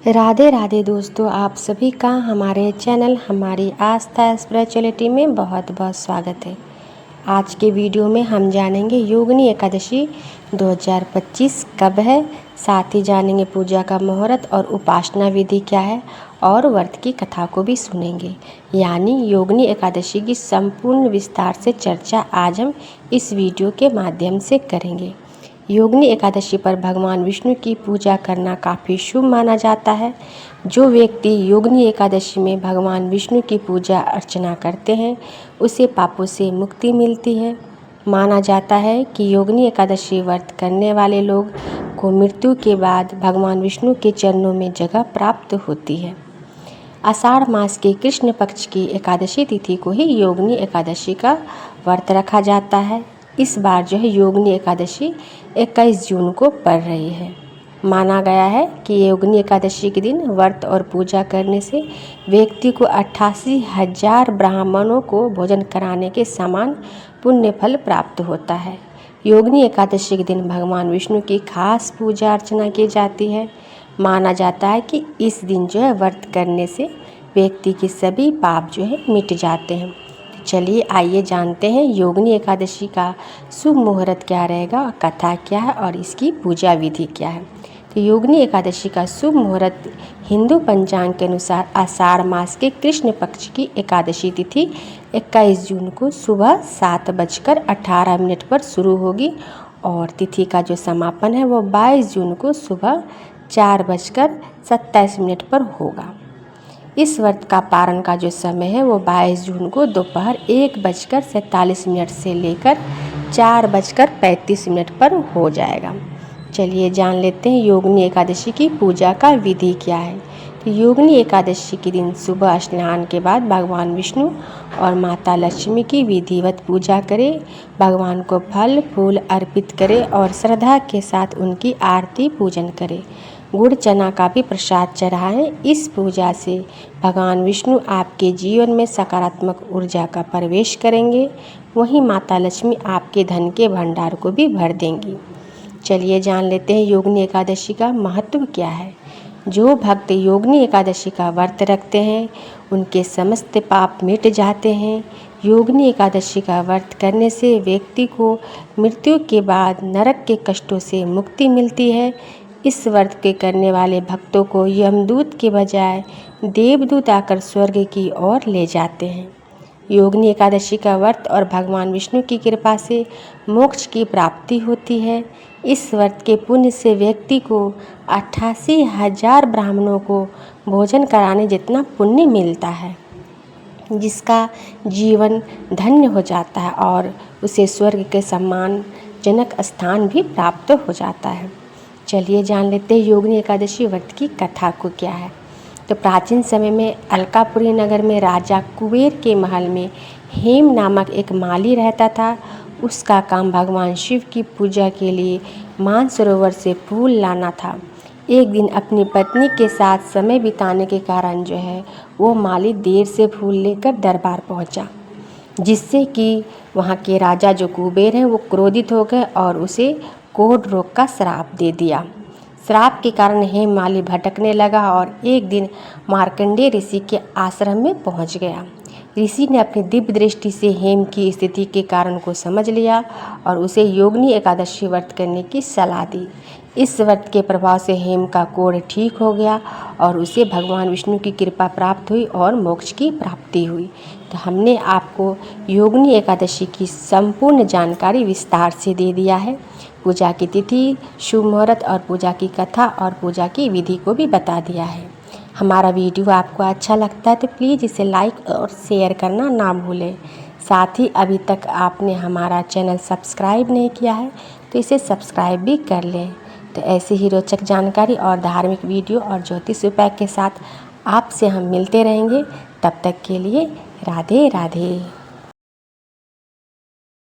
राधे राधे दोस्तों, आप सभी का हमारे चैनल हमारी आस्था स्पिरिचुअलिटी में बहुत बहुत स्वागत है। आज के वीडियो में हम जानेंगे योगिनी एकादशी 2025 कब है, साथ ही जानेंगे पूजा का मुहूर्त और उपासना विधि क्या है और व्रत की कथा को भी सुनेंगे। यानी योगिनी एकादशी की संपूर्ण विस्तार से चर्चा आज हम इस वीडियो के माध्यम से करेंगे। योगिनी एकादशी पर भगवान विष्णु की पूजा करना काफ़ी शुभ माना जाता है। जो व्यक्ति योगिनी एकादशी में भगवान विष्णु की पूजा अर्चना करते हैं उसे पापों से मुक्ति मिलती है। माना जाता है कि योगिनी एकादशी व्रत करने वाले लोग को मृत्यु के बाद भगवान विष्णु के चरणों में जगह प्राप्त होती है। आषाढ़ मास के कृष्ण पक्ष की एकादशी तिथि को ही योगिनी एकादशी का व्रत रखा जाता है। इस बार जो है योगिनी एकादशी 21 जून को पड़ रही है। माना गया है कि योगिनी एकादशी के दिन व्रत और पूजा करने से व्यक्ति को 88,000 ब्राह्मणों को भोजन कराने के समान पुण्य फल प्राप्त होता है। योगिनी एकादशी के दिन भगवान विष्णु की खास पूजा अर्चना की जाती है। माना जाता है कि इस दिन जो है व्रत करने से व्यक्ति के सभी पाप जो है मिट जाते हैं। चलिए आइए जानते हैं योगिनी एकादशी का शुभ मुहूर्त क्या रहेगा, कथा क्या है और इसकी पूजा विधि क्या है। तो योगिनी एकादशी का शुभ मुहूर्त हिंदू पंचांग के अनुसार आषाढ़ मास के कृष्ण पक्ष की एकादशी तिथि 21 जून को सुबह 7:18 पर शुरू होगी और तिथि का जो समापन है वो 22 जून को सुबह 4:27 पर होगा। इस व्रत का पारण का जो समय है वो 22 जून को दोपहर 1:47 से लेकर 4:35 पर हो जाएगा। चलिए जान लेते हैं योगिनी एकादशी की पूजा का विधि क्या है। तो योगिनी एकादशी के दिन सुबह स्नान के बाद भगवान विष्णु और माता लक्ष्मी की विधिवत पूजा करें। भगवान को फल फूल अर्पित करें और श्रद्धा के साथ उनकी आरती पूजन करें। गुड़ चना का भी प्रसाद चढ़ाएं। इस पूजा से भगवान विष्णु आपके जीवन में सकारात्मक ऊर्जा का प्रवेश करेंगे। वहीं माता लक्ष्मी आपके धन के भंडार को भी भर देंगी। चलिए जान लेते हैं योगिनी एकादशी का महत्व क्या है। जो भक्त योगिनी एकादशी का व्रत रखते हैं उनके समस्त पाप मिट जाते हैं। योगिनी एकादशी का व्रत करने से व्यक्ति को मृत्यु के बाद नरक के कष्टों से मुक्ति मिलती है। इस व्रत के करने वाले भक्तों को यमदूत के बजाय देवदूत आकर स्वर्ग की ओर ले जाते हैं। योगिनी एकादशी का व्रत और भगवान विष्णु की कृपा से मोक्ष की प्राप्ति होती है। इस व्रत के पुण्य से व्यक्ति को 88,000 ब्राह्मणों को भोजन कराने जितना पुण्य मिलता है, जिसका जीवन धन्य हो जाता है और उसे स्वर्ग के सम्मानजनक स्थान भी प्राप्त हो जाता है। चलिए जान लेते हैं योगिनी एकादशी व्रत की कथा को क्या है। तो प्राचीन समय में अलकापुरी नगर में राजा कुबेर के महल में हेम नामक एक माली रहता था। उसका काम भगवान शिव की पूजा के लिए मानसरोवर से फूल लाना था। एक दिन अपनी पत्नी के साथ समय बिताने के कारण जो है वो माली देर से फूल लेकर दरबार पहुंचा, जिससे कि वहाँ के राजा जो कुबेर हैं वो क्रोधित हो गए और उसे कोढ़ रोग का श्राप दे दिया। श्राप के कारण हेम माली भटकने लगा और एक दिन मार्कंडेय ऋषि के आश्रम में पहुंच गया। ऋषि ने अपनी दिव्य दृष्टि से हेम की स्थिति के कारण को समझ लिया और उसे योगिनी एकादशी व्रत करने की सलाह दी। इस व्रत के प्रभाव से हेम का कोढ़ ठीक हो गया और उसे भगवान विष्णु की कृपा प्राप्त हुई और मोक्ष की प्राप्ति हुई। तो हमने आपको योगिनी एकादशी की संपूर्ण जानकारी विस्तार से दे दिया है। पूजा की तिथि, शुभ मुहूर्त और पूजा की कथा और पूजा की विधि को भी बता दिया है। हमारा वीडियो आपको अच्छा लगता है तो प्लीज़ इसे लाइक और शेयर करना ना भूलें। साथ ही अभी तक आपने हमारा चैनल सब्सक्राइब नहीं किया है तो इसे सब्सक्राइब भी कर लें। तो ऐसी ही रोचक जानकारी और धार्मिक वीडियो और ज्योतिष उपाय के साथ आपसे हम मिलते रहेंगे। तब तक के लिए राधे राधे।